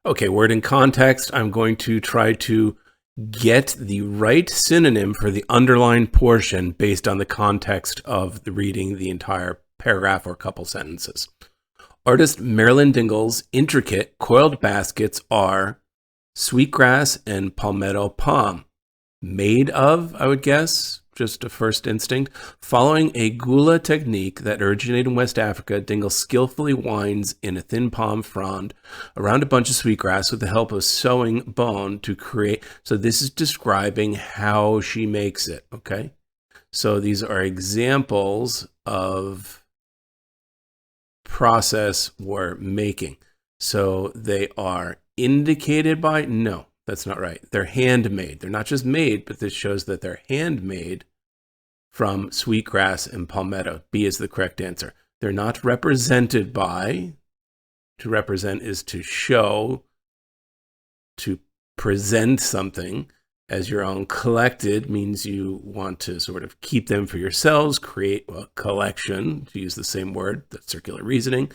Okay, word in context, I'm going to try to get the right synonym for the underlined portion based on the context of the reading the entire paragraph or couple sentences. Artist Marilyn Dingle's intricate coiled baskets are sweetgrass and palmetto palm. Made of, I would guess, just a first instinct. Following a gula technique that originated in West Africa, Dingle skillfully winds in a thin palm frond around a bunch of sweetgrass with the help of sewing bone to create. So this is describing how she makes it, okay? So these are examples of process we're making. So they are indicated by, no, that's not right. They're handmade. They're not just made, but this shows that they're handmade from sweetgrass and palmetto. B is the correct answer. They're not represented by. To represent is to show, to present something as your own. Collected means you want to sort of keep them for yourselves, create a collection, to use the same word, that's circular reasoning,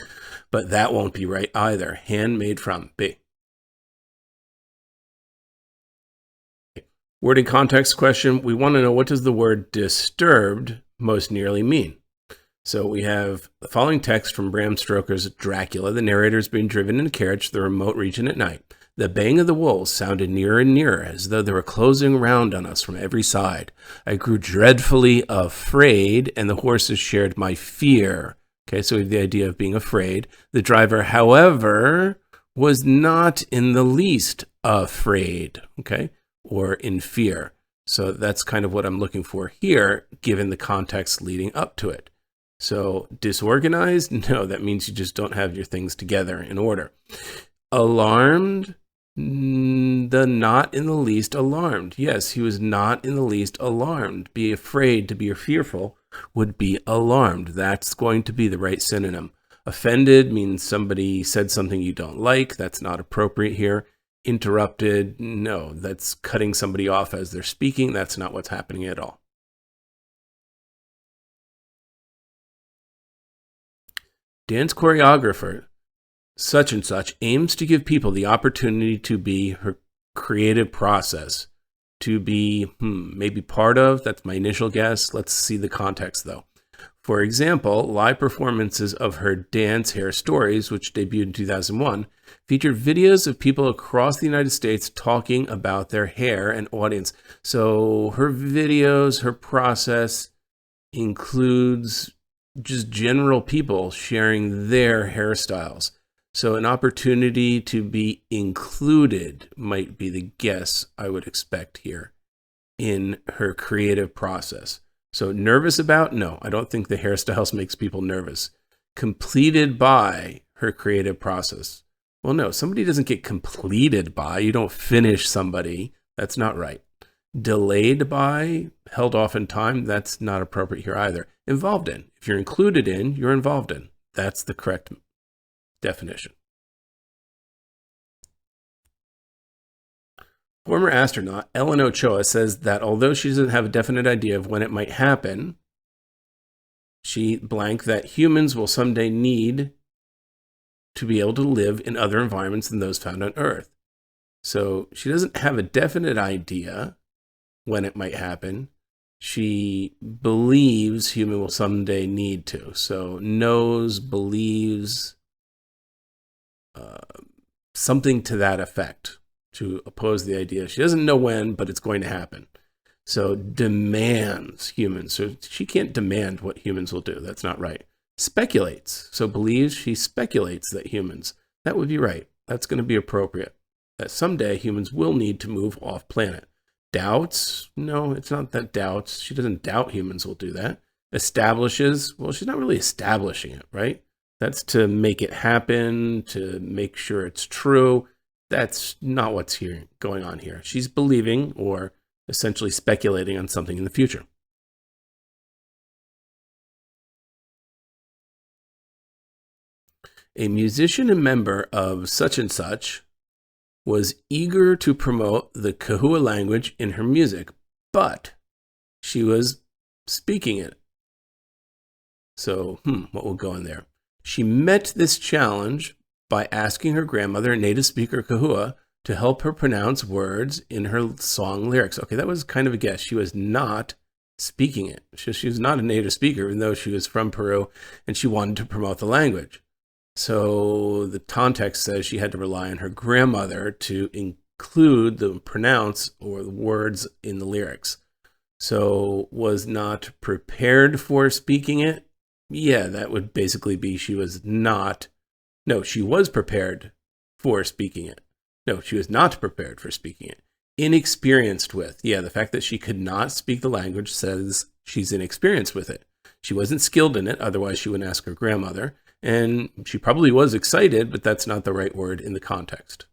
but that won't be right either. Handmade from, B. Word in context question, we want to know, what does the word disturbed most nearly mean? So we have the following text from Bram Stoker's Dracula. The narrator is being driven in a carriage to the remote region at night. The baying of the wolves sounded nearer and nearer, as though they were closing round on us from every side. I grew dreadfully afraid, and the horses shared my fear. Okay, so we have the idea of being afraid. The driver, however, was not in the least afraid, okay, or in fear. So that's kind of what I'm looking for here, given the context leading up to it. So disorganized? No, that means you just don't have your things together in order. Alarmed? The not in the least alarmed. Yes, he was not in the least alarmed. Be afraid, to be fearful, would be alarmed. That's going to be the right synonym. Offended means somebody said something you don't like. That's not appropriate here. Interrupted? No, that's cutting somebody off as they're speaking. That's not what's happening at all. Dance choreographer, such and such, aims to give people the opportunity to be her creative process, to be maybe part of. That's my initial guess. Let's see the context, though. For example, live performances of her dance hair stories, which debuted in 2001, featured videos of people across the United States talking about their hair and audience. So her videos, her process includes just general people sharing their hairstyles. So an opportunity to be included might be the guess I would expect here in her creative process. So nervous about? No, I don't think the hairstyles makes people nervous. Completed by her creative process. Well, no, somebody doesn't get completed by. You don't finish somebody. That's not right. Delayed by, held off in time. That's not appropriate here either. Involved in. If you're included in, you're involved in. That's the correct definition. Former astronaut Ellen Ochoa says that although she doesn't have a definite idea of when it might happen, she blank that humans will someday need to be able to live in other environments than those found on Earth. So she doesn't have a definite idea when it might happen. She believes human will someday need to. So knows, believes, something to that effect, to oppose the idea. She doesn't know when, but it's going to happen. So demands humans. So she can't demand what humans will do. That's not right. Speculates. So believes, she speculates that humans. That would be right. That's going to be appropriate. That someday humans will need to move off planet. Doubts? No, it's not that doubts. She doesn't doubt humans will do that. Establishes? Well, she's not really establishing it, right? That's to make it happen, to make sure it's true. That's not what's here going on here. She's believing or essentially speculating on something in the future. A musician and member of such and such was eager to promote the Kahua language in her music, but she was speaking it. So, what will go in there? She met this challenge by asking her grandmother, a native speaker Kahua, to help her pronounce words in her song lyrics. Okay, that was kind of a guess. She was not speaking it. She was not a native speaker, even though she was from Peru and she wanted to promote the language. So the context says she had to rely on her grandmother to include the pronounce or the words in the lyrics. So was not prepared for speaking it. Yeah, that would basically be she was prepared for speaking it. No, she was not prepared for speaking it. Inexperienced with. Yeah, the fact that she could not speak the language says she's inexperienced with it. She wasn't skilled in it, otherwise she wouldn't ask her grandmother. And she probably was excited, but that's not the right word in the context.